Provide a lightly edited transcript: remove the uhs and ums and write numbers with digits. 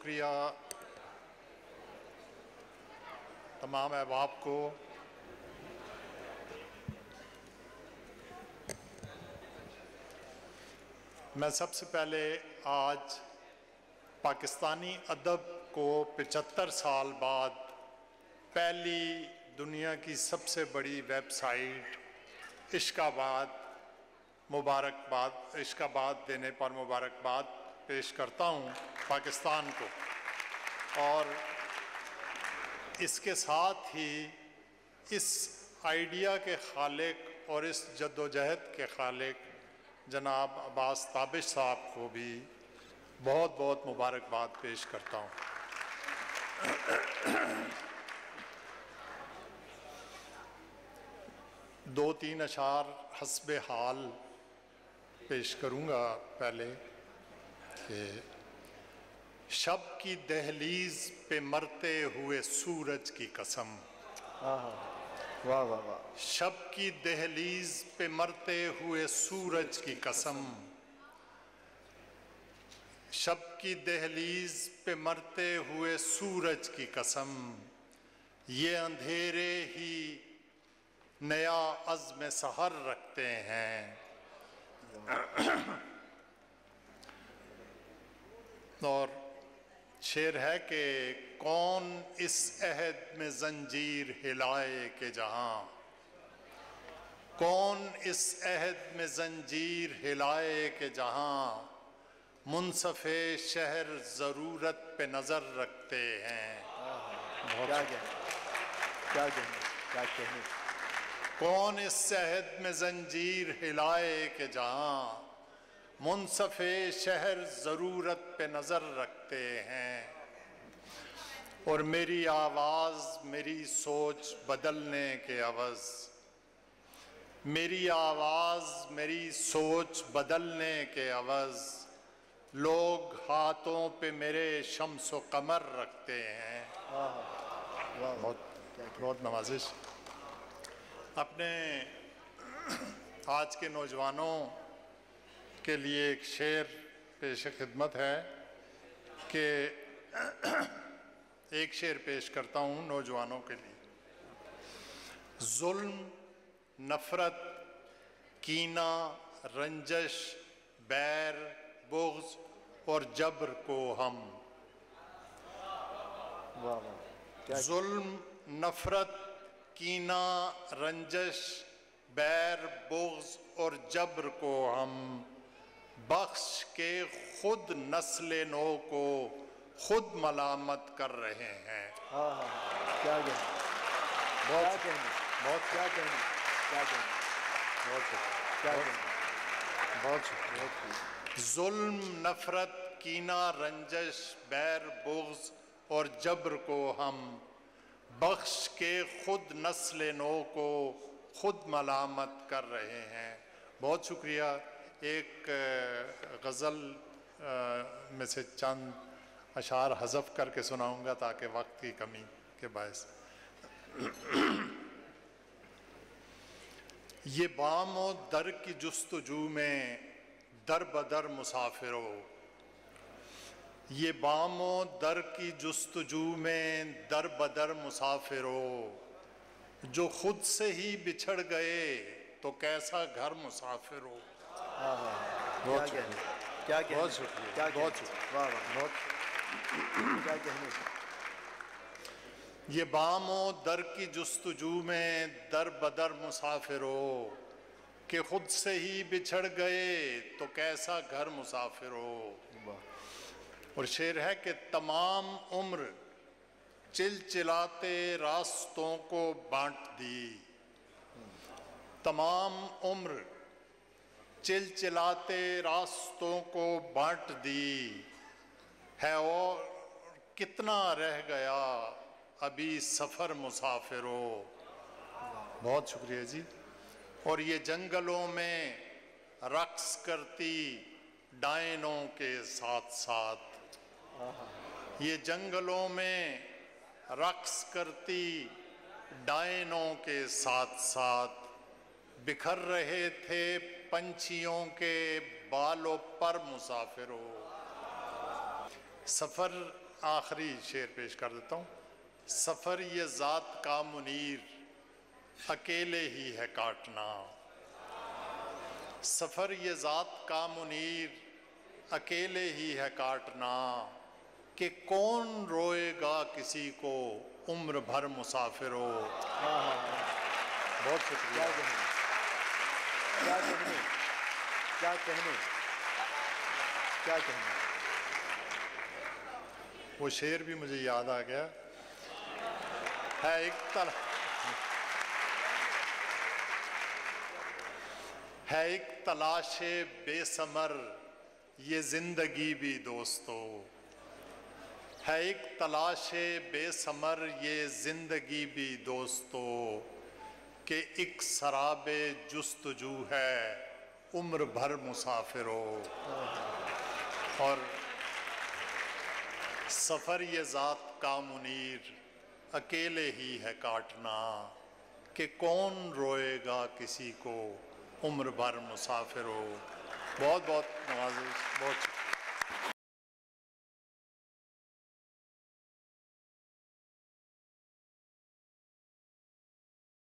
شکریہ تمام احباب کو۔ میں سب سے پہلے آج پاکستانی ادب کو 75 سال بعد پہلی دنیا کی سب سے بڑی ویب سائٹ عشق آباد دینے پر مبارکباد پیش کرتا ہوں پاکستان کو، اور اس کے ساتھ ہی اس آئیڈیا کے خالق اور اس جدوجہد کے خالق جناب عباس تابش صاحب کو بھی بہت بہت مبارکباد پیش کرتا ہوں۔ دو تین اشعار حسب حال پیش کروں گا۔ پہلے کہ شب کی دہلیز پہ مرتے ہوئے سورج کی قسم، واہ واہ واہ، شب کی دہلیز پہ مرتے ہوئے سورج کی قسم، شب کی دہلیز پہ مرتے ہوئے سورج کی قسم، یہ اندھیرے ہی نیا عزم سحر رکھتے ہیں۔ اور شعر ہے کہ کون اس عہد میں زنجیر ہلائے کہ جہاں، کون اس عہد میں زنجیر ہلائے کہ جہاں، منصف شہر ضرورت پہ نظر رکھتے ہیں۔ کیا کہنے، کون اس عہد میں زنجیر ہلائے کہ جہاں، منصف شہر ضرورت پہ نظر رکھتے ہیں۔ اور میری آواز میری سوچ بدلنے کے عوض، میری آواز میری سوچ بدلنے کے عوض، لوگ ہاتھوں پہ میرے شمس و قمر رکھتے ہیں۔ بہت نوازش۔ اپنے آج کے نوجوانوں کے لیے ایک شعر پیش خدمت ہے کہ ایک شعر پیش کرتا ہوں نوجوانوں کے لیے۔ ظلم، نفرت، کینہ، رنجش، بیر، بغض اور جبر کو ہم، ظلم، نفرت، کینہ، رنجش، بیر، بغض اور جبر کو ہم بخش کے خود نسل نو کو خود ملامت کر رہے ہیں۔ کیا کہنے، بہت کیا کہنے، بہت شکریہ۔ ظلم، نفرت، کینہ، رنجش، بیر، بغض اور جبر کو ہم بخش کے خود نسل نو کو خود ملامت کر رہے ہیں۔ بہت شکریہ۔ ایک غزل میں سے چند اشعار حذف کر کے سناؤں گا تاکہ وقت کی کمی کے باعث۔ یہ بام و در کی جستجو میں در بدر مسافرو، یہ بام و در کی جستجو میں در بدر مسافرو، جو خود سے ہی بچھڑ گئے تو کیسا گھر مسافر ہو۔ بہت شکریہ، بہت شکریہ، بہت شکریہ۔ کیا کہنے، یہ بام و در کی جستجو میں در بدر مسافر ہو، کہ خود سے ہی بچھڑ گئے تو کیسا گھر مسافر ہو۔ اور شعر ہے کہ تمام عمر چلچلاتے راستوں کو بانٹ دی، تمام عمر چلچلاتے راستوں کو بانٹ دی، ہے اور کتنا رہ گیا ابھی سفر مسافر ہو۔ بہت شکریہ جی۔ اور یہ جنگلوں میں رقص کرتی ڈائنوں کے ساتھ ساتھ، یہ جنگلوں میں رقص کرتی ڈائنوں کے ساتھ ساتھ، بکھر رہے تھے پنچھیوں کے بالوں پر مسافر ہو۔ سفر آخری شعر پیش کر دیتا ہوں. سفر یہ ذات کا منیر اکیلے ہی ہے کاٹنا. سفر یہ ذات کا منیر اکیلے ہی ہے کاٹنا. کہ کون روئے گا کسی کو عمر بھر مسافر ہو. بہت شکریہ. کیا کہنے کیا کہنے کیا کہنے. وہ شعر بھی مجھے یاد آ گیا. ہے ایک تلاش بے ثمر یہ زندگی بھی دوستو. ہے ایک تلاش بے ثمر یہ زندگی بھی دوستو. کہ ایک سراب جستجو ہے عمر بھر مسافر ہو. اور سفر یہ ذات کا منیر اکیلے ہی ہے کاٹنا. کہ کون روئے گا کسی کو عمر بھر مسافر ہو. بہت بہت نوازش. بہت شکریہ.